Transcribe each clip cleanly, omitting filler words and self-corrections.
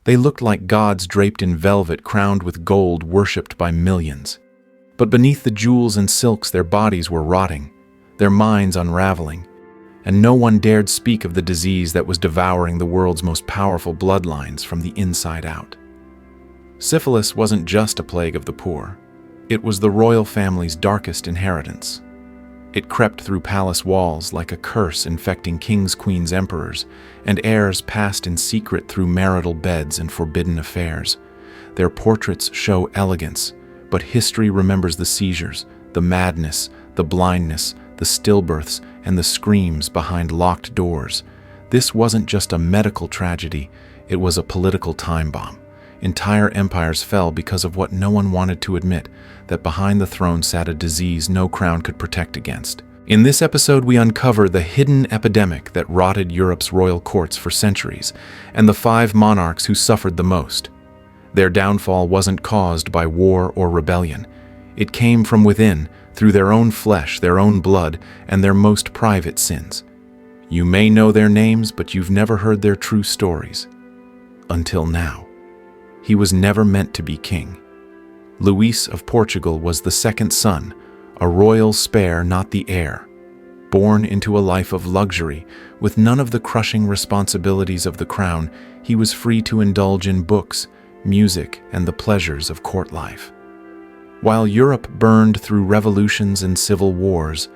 They looked like gods draped in velvet, crowned with gold, worshipped by millions. But beneath the jewels and silks, their bodies were rotting, their minds unraveling, and no one dared speak of the disease that was devouring the world's most powerful bloodlines from the inside out. Syphilis wasn't just a plague of the poor. It was the royal family's darkest inheritance. It crept through palace walls like a curse, infecting kings, queens, emperors, and heirs passed in secret through marital beds and forbidden affairs. Their portraits show elegance, but history remembers the seizures, the madness, the blindness, the stillbirths, and the screams behind locked doors. This wasn't just a medical tragedy, it was a political time bomb. Entire empires fell because of what no one wanted to admit, that behind the throne sat a disease no crown could protect against. In this episode, we uncover the hidden epidemic that rotted Europe's royal courts for centuries, and the 5 monarchs who suffered the most. Their downfall wasn't caused by war or rebellion. It came from within, through their own flesh, their own blood, and their most private sins. You may know their names, but you've never heard their true stories. Until now. He was never meant to be king. Luís of Portugal was the second son, a royal spare, not the heir. Born into a life of luxury, with none of the crushing responsibilities of the crown, he was free to indulge in books, music, and the pleasures of court life. While Europe burned through revolutions and civil wars,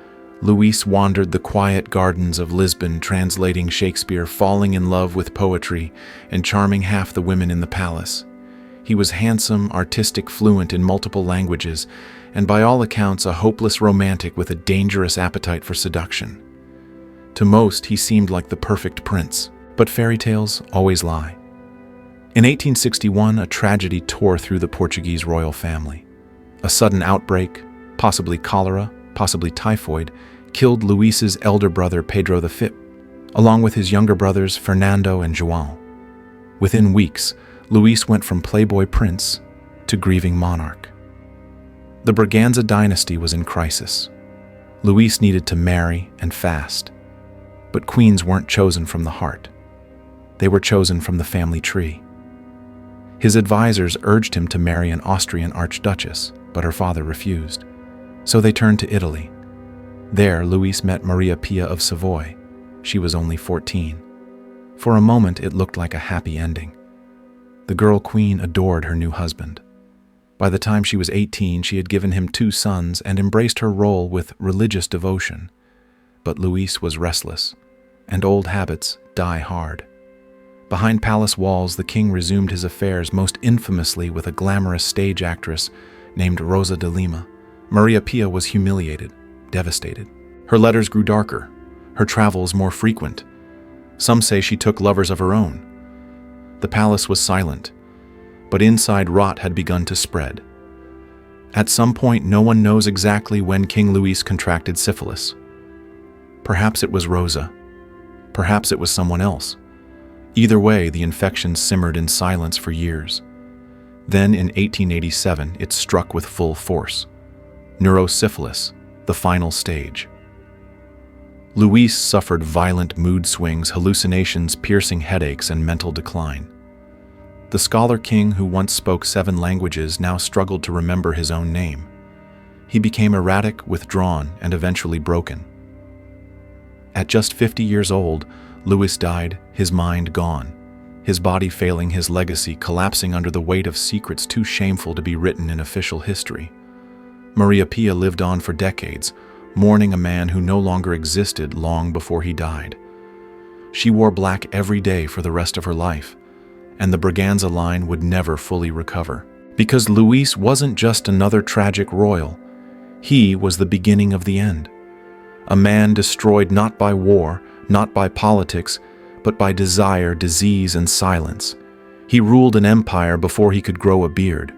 Luís wandered the quiet gardens of Lisbon, translating Shakespeare, falling in love with poetry, and charming half the women in the palace. He was handsome, artistic, fluent in multiple languages, and by all accounts a hopeless romantic with a dangerous appetite for seduction. To most, he seemed like the perfect prince, but fairy tales always lie. In 1861, a tragedy tore through the Portuguese royal family. A sudden outbreak, possibly cholera, possibly typhoid, killed Luís's elder brother Pedro V, along with his younger brothers Fernando and João. Within weeks, Luís went from playboy prince to grieving monarch. The Braganza dynasty was in crisis. Luís needed to marry and fast, but queens weren't chosen from the heart. They were chosen from the family tree. His advisors urged him to marry an Austrian archduchess, but her father refused. So they turned to Italy. There, Luís met Maria Pia of Savoy. She was only 14. For a moment, it looked like a happy ending. The girl queen adored her new husband. By the time she was 18, she had given him 2 sons and embraced her role with religious devotion. But Luís was restless, and old habits die hard. Behind palace walls, the king resumed his affairs, most infamously with a glamorous stage actress named Rosa de Lima. Maria Pia was humiliated, devastated. Her letters grew darker, her travels more frequent. Some say she took lovers of her own. The palace was silent, but inside rot had begun to spread. At some point, no one knows exactly when King Luís contracted syphilis. Perhaps it was Rosa. Perhaps it was someone else. Either way, the infection simmered in silence for years. Then, in 1887, it struck with full force. Neurosyphilis, the final stage. Luís suffered violent mood swings, hallucinations, piercing headaches, and mental decline. The scholar king who once spoke 7 languages now struggled to remember his own name. He became erratic, withdrawn, and eventually broken. At just 50 years old, Luís died, his mind gone, his body failing, his legacy collapsing under the weight of secrets too shameful to be written in official history. Maria Pia lived on for decades, mourning a man who no longer existed long before he died. She wore black every day for the rest of her life, and the Braganza line would never fully recover. Because Luís wasn't just another tragic royal, he was the beginning of the end. A man destroyed not by war, not by politics, but by desire, disease, and silence. He ruled an empire before he could grow a beard.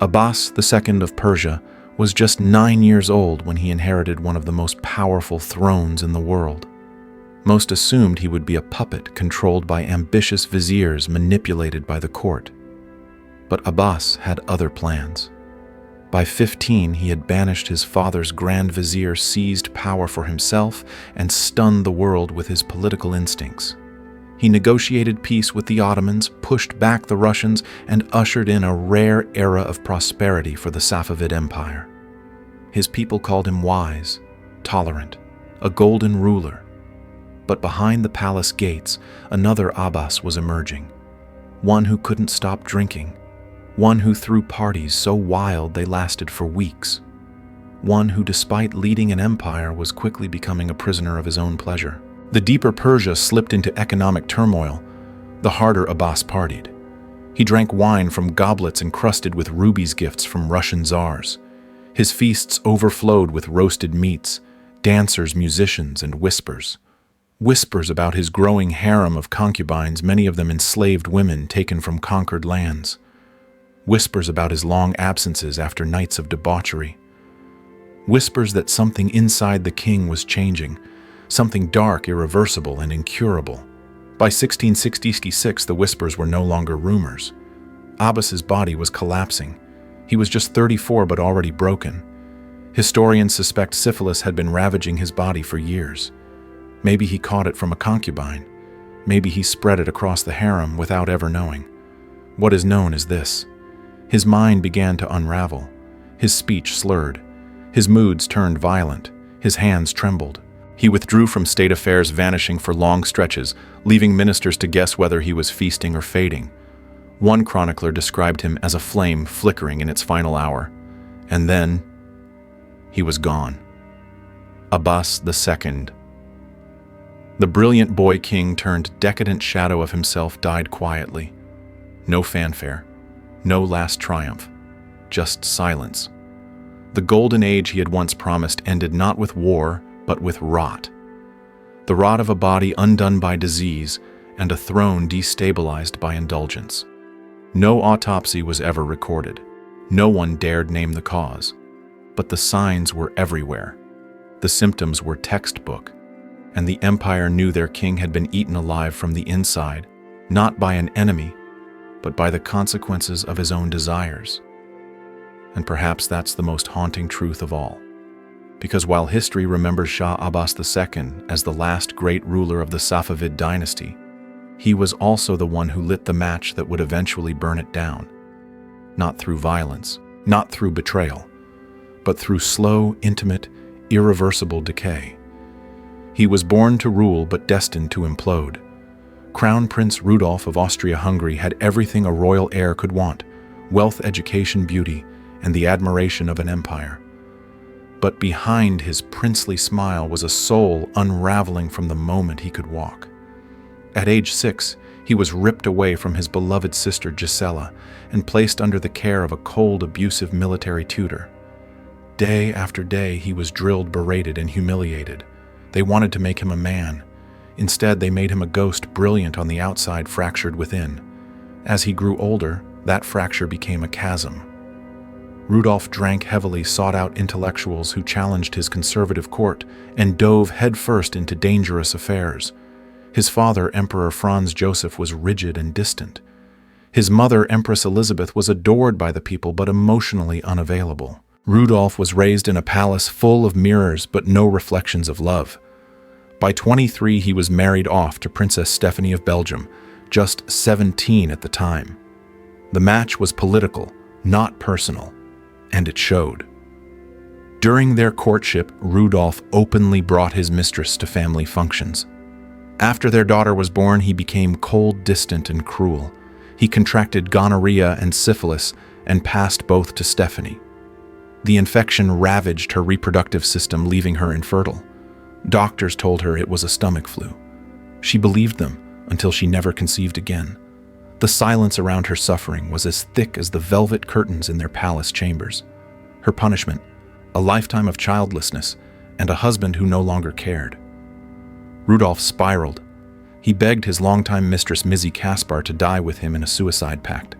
Abbas II of Persia was just 9 years old when he inherited one of the most powerful thrones in the world. Most assumed he would be a puppet controlled by ambitious viziers manipulated by the court. But Abbas had other plans. By 15, he had banished his father's grand vizier, seized power for himself, and stunned the world with his political instincts. He negotiated peace with the Ottomans, pushed back the Russians, and ushered in a rare era of prosperity for the Safavid Empire. His people called him wise, tolerant, a golden ruler. But behind the palace gates, another Abbas was emerging, one who couldn't stop drinking, one who threw parties so wild they lasted for weeks, one who, despite leading an empire, was quickly becoming a prisoner of his own pleasure. The deeper Persia slipped into economic turmoil, the harder Abbas partied. He drank wine from goblets encrusted with rubies, gifts from Russian czars. His feasts overflowed with roasted meats, dancers, musicians, and whispers. Whispers about his growing harem of concubines, many of them enslaved women taken from conquered lands. Whispers about his long absences after nights of debauchery. Whispers that something inside the king was changing, something dark, irreversible, and incurable. By 1666, the whispers were no longer rumors. Abbas's body was collapsing. He was just 34 but already broken. Historians suspect syphilis had been ravaging his body for years. Maybe he caught it from a concubine. Maybe he spread it across the harem without ever knowing. What is known is this: his mind began to unravel. His speech slurred. His moods turned violent. His hands trembled. He withdrew from state affairs, vanishing for long stretches, leaving ministers to guess whether he was feasting or fading. One chronicler described him as a flame flickering in its final hour. And then, he was gone. Abbas II. The brilliant boy king turned decadent shadow of himself died quietly. No fanfare, no last triumph, just silence. The golden age he had once promised ended not with war, but with rot. The rot of a body undone by disease and a throne destabilized by indulgence. No autopsy was ever recorded. No one dared name the cause. But the signs were everywhere. The symptoms were textbook. And the empire knew their king had been eaten alive from the inside, not by an enemy, but by the consequences of his own desires. And perhaps that's the most haunting truth of all. Because while history remembers Shah Abbas II as the last great ruler of the Safavid dynasty, he was also the one who lit the match that would eventually burn it down. Not through violence, not through betrayal, but through slow, intimate, irreversible decay. He was born to rule but destined to implode. Crown Prince Rudolf of Austria-Hungary had everything a royal heir could want: wealth, education, beauty, and the admiration of an empire. But behind his princely smile was a soul unraveling from the moment he could walk. At age 6, he was ripped away from his beloved sister Gisela and placed under the care of a cold, abusive military tutor. Day after day, he was drilled, berated, and humiliated. They wanted to make him a man. Instead, they made him a ghost, brilliant on the outside, fractured within. As he grew older, that fracture became a chasm. Rudolf drank heavily, sought out intellectuals who challenged his conservative court, and dove headfirst into dangerous affairs. His father, Emperor Franz Joseph, was rigid and distant. His mother, Empress Elizabeth, was adored by the people but emotionally unavailable. Rudolf was raised in a palace full of mirrors but no reflections of love. By 23, he was married off to Princess Stephanie of Belgium, just 17 at the time. The match was political, not personal, and it showed. During their courtship, Rudolf openly brought his mistress to family functions. After their daughter was born, he became cold, distant, and cruel. He contracted gonorrhea and syphilis and passed both to Stephanie. The infection ravaged her reproductive system, leaving her infertile. Doctors told her it was a stomach flu. She believed them until she never conceived again. The silence around her suffering was as thick as the velvet curtains in their palace chambers. Her punishment, a lifetime of childlessness and a husband who no longer cared. Rudolf spiraled. He begged his longtime mistress Mizzy Kaspar to die with him in a suicide pact.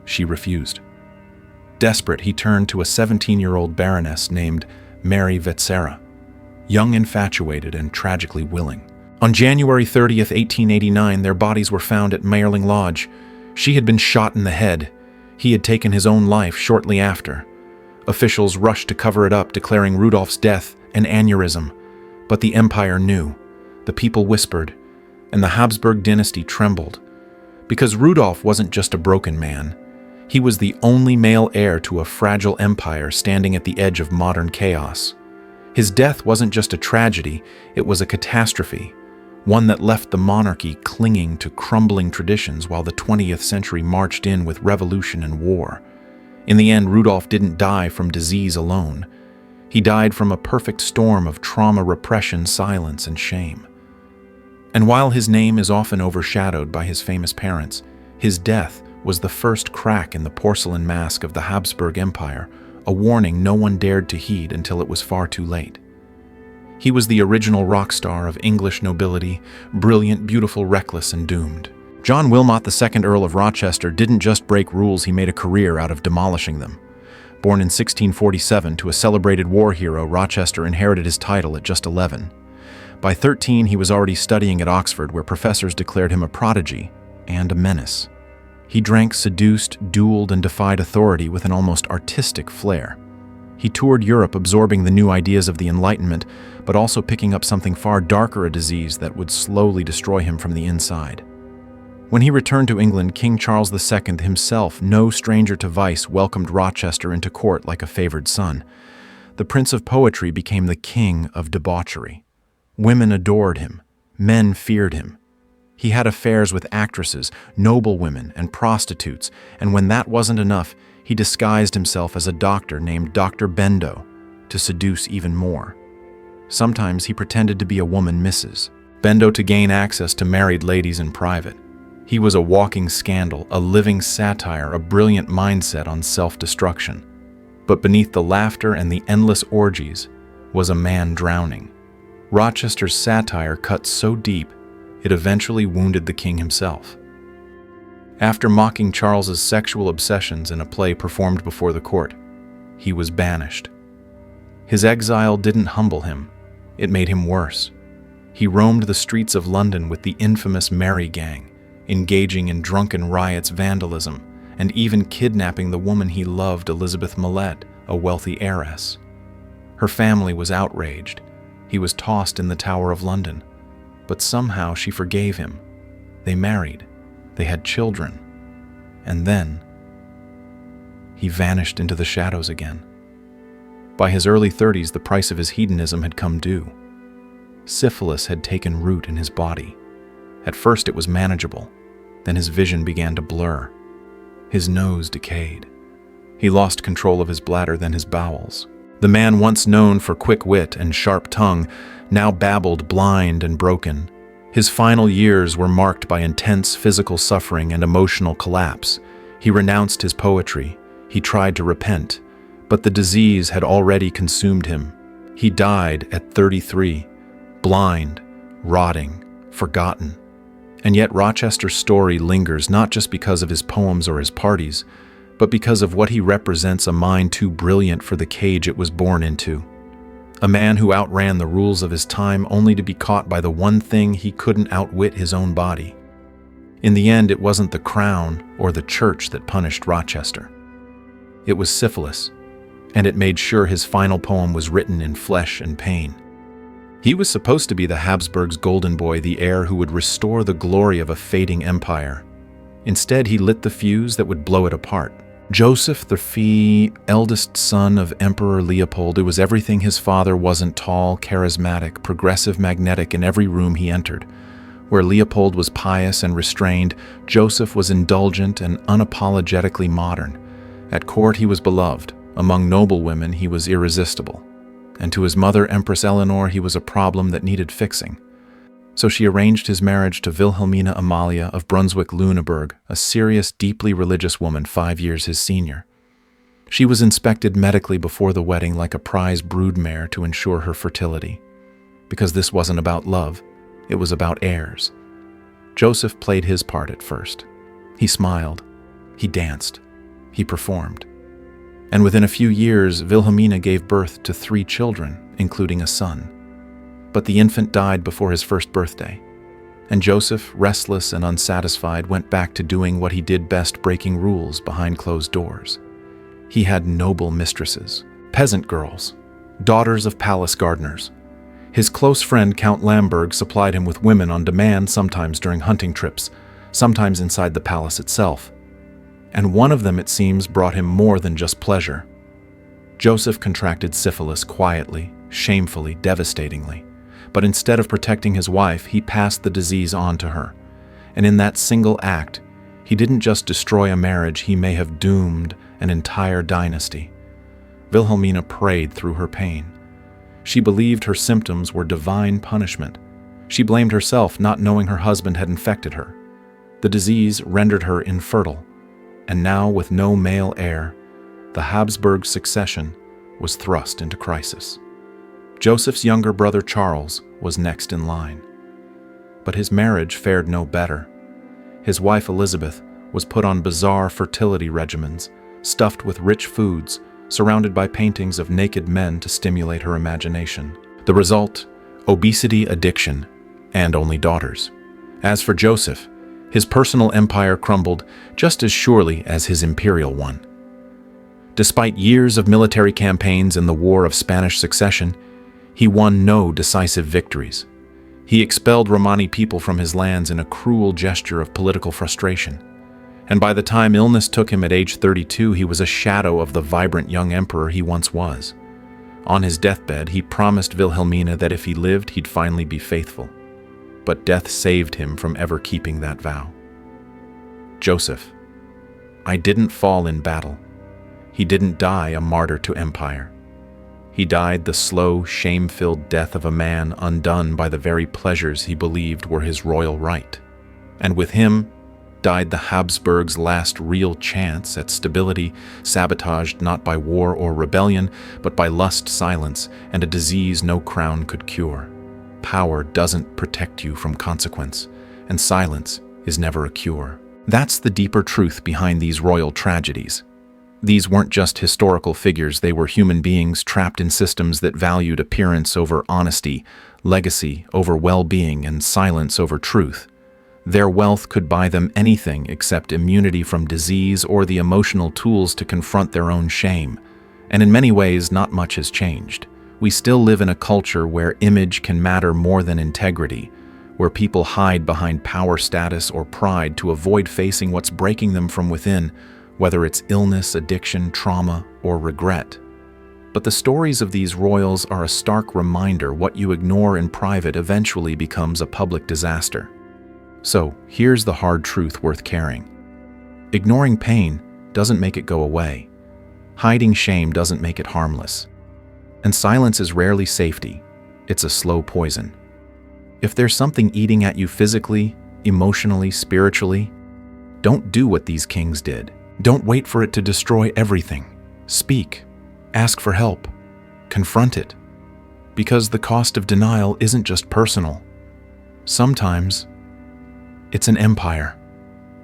She refused. Desperate, he turned to a 17-year-old baroness named Mary Vetsera, young, infatuated, and tragically willing. On January 30th, 1889, their bodies were found at Mayerling Lodge. She had been shot in the head. He had taken his own life shortly after. Officials rushed to cover it up, declaring Rudolf's death an aneurysm. But the empire knew. The people whispered, and the Habsburg dynasty trembled. Because Rudolf wasn't just a broken man. He was the only male heir to a fragile empire standing at the edge of modern chaos. His death wasn't just a tragedy, it was a catastrophe, one that left the monarchy clinging to crumbling traditions while the 20th century marched in with revolution and war. In the end, Rudolf didn't die from disease alone. He died from a perfect storm of trauma, repression, silence, and shame. And while his name is often overshadowed by his famous parents, his death was the first crack in the porcelain mask of the Habsburg Empire, a warning no one dared to heed until it was far too late. He was the original rock star of English nobility, brilliant, beautiful, reckless, and doomed. John Wilmot, the second Earl of Rochester, didn't just break rules, he made a career out of demolishing them. Born in 1647 to a celebrated war hero, Rochester inherited his title at just 11. By 13, he was already studying at Oxford, where professors declared him a prodigy and a menace. He drank, seduced, dueled, and defied authority with an almost artistic flair. He toured Europe, absorbing the new ideas of the Enlightenment, but also picking up something far darker, a disease that would slowly destroy him from the inside. When he returned to England, King Charles II himself, no stranger to vice, welcomed Rochester into court like a favored son. The Prince of Poetry became the king of debauchery. Women adored him. Men feared him. He had affairs with actresses, noblewomen, and prostitutes, and when that wasn't enough, he disguised himself as a doctor named Dr. Bendo to seduce even more. Sometimes he pretended to be a woman, Mrs. Bendo, to gain access to married ladies in private. He was a walking scandal, a living satire, a brilliant mindset on self-destruction. But beneath the laughter and the endless orgies was a man drowning. Rochester's satire cut so deep, it eventually wounded the king himself. After mocking Charles's sexual obsessions in a play performed before the court, he was banished. His exile didn't humble him, it made him worse. He roamed the streets of London with the infamous Merry Gang, engaging in drunken riots, vandalism, and even kidnapping the woman he loved, Elizabeth Millet, a wealthy heiress. Her family was outraged. He was tossed in the Tower of London, but somehow she forgave him. They married. They had children. And then he vanished into the shadows again. By his early 30s, the price of his hedonism had come due. Syphilis had taken root in his body. At first it was manageable. Then his vision began to blur. His nose decayed. He lost control of his bladder, then his bowels. The man once known for quick wit and sharp tongue now babbled, blind and broken. His final years were marked by intense physical suffering and emotional collapse. He renounced his poetry. He tried to repent, but the disease had already consumed him. He died at 33, blind, rotting, forgotten. And yet Rochester's story lingers not just because of his poems or his parties, but because of what he represents, a mind too brilliant for the cage it was born into. A man who outran the rules of his time only to be caught by the one thing he couldn't outwit: his own body. In the end, it wasn't the crown or the church that punished Rochester. It was syphilis, and it made sure his final poem was written in flesh and pain. He was supposed to be the Habsburgs' golden boy, the heir who would restore the glory of a fading empire. Instead, he lit the fuse that would blow it apart. Joseph the eldest son of Emperor Leopold, it was everything his father wasn't: tall, charismatic, progressive, magnetic in every room he entered. Where Leopold was pious and restrained, Joseph was indulgent and unapologetically modern. At court he was beloved. Among noblewomen he was irresistible. And to his mother, Empress Eleanor, he was a problem that needed fixing. So she arranged his marriage to Wilhelmina Amalia of Brunswick-Lüneburg, a serious, deeply religious woman 5 years his senior. She was inspected medically before the wedding like a prize broodmare to ensure her fertility. Because this wasn't about love, it was about heirs. Joseph played his part at first. He smiled, he danced, he performed. And within a few years, Wilhelmina gave birth to 3 children, including a son. But the infant died before his first birthday, and Joseph, restless and unsatisfied, went back to doing what he did best: breaking rules behind closed doors. He had noble mistresses, peasant girls, daughters of palace gardeners. His close friend Count Lamberg supplied him with women on demand, sometimes during hunting trips, sometimes inside the palace itself. And one of them, it seems, brought him more than just pleasure. Joseph contracted syphilis quietly, shamefully, devastatingly. But instead of protecting his wife, he passed the disease on to her. And in that single act, he didn't just destroy a marriage, he may have doomed an entire dynasty. Wilhelmina prayed through her pain. She believed her symptoms were divine punishment. She blamed herself, not knowing her husband had infected her. The disease rendered her infertile, and now, with no male heir, the Habsburg succession was thrust into crisis. Joseph's younger brother Charles was next in line. But his marriage fared no better. His wife Elizabeth was put on bizarre fertility regimens, stuffed with rich foods, surrounded by paintings of naked men to stimulate her imagination. The result? Obesity, addiction, and only daughters. As for Joseph, his personal empire crumbled just as surely as his imperial one. Despite years of military campaigns and the War of Spanish Succession, he won no decisive victories. He expelled Romani people from his lands in a cruel gesture of political frustration. And by the time illness took him at age 32, he was a shadow of the vibrant young emperor he once was. On his deathbed, he promised Wilhelmina that if he lived, he'd finally be faithful. But death saved him from ever keeping that vow. Joseph. I didn't fall in battle. He didn't die a martyr to empire. He died the slow, shame-filled death of a man undone by the very pleasures he believed were his royal right. And with him died the Habsburgs' last real chance at stability, sabotaged not by war or rebellion, but by lust, silence, and a disease no crown could cure. Power doesn't protect you from consequence, and silence is never a cure. That's the deeper truth behind these royal tragedies. These weren't just historical figures, they were human beings trapped in systems that valued appearance over honesty, legacy over well-being, and silence over truth. Their wealth could buy them anything except immunity from disease or the emotional tools to confront their own shame. And in many ways, not much has changed. We still live in a culture where image can matter more than integrity, where people hide behind power, status, or pride to avoid facing what's breaking them from within, whether it's illness, addiction, trauma, or regret. But the stories of these royals are a stark reminder what you ignore in private eventually becomes a public disaster. So, here's the hard truth worth carrying. Ignoring pain doesn't make it go away. Hiding shame doesn't make it harmless. And silence is rarely safety. It's a slow poison. If there's something eating at you physically, emotionally, spiritually, don't do what these kings did. Don't wait for it to destroy everything. Speak. Ask for help. Confront it. Because the cost of denial isn't just personal. Sometimes it's an empire.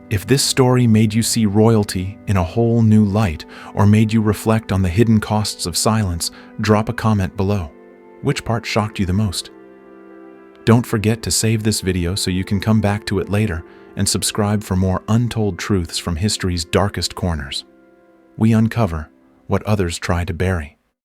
If this story made you see royalty in a whole new light or made you reflect on the hidden costs of silence, drop a comment below. Which part shocked you the most? Don't forget to save this video so you can come back to it later and subscribe for more untold truths from history's darkest corners. We uncover what others try to bury.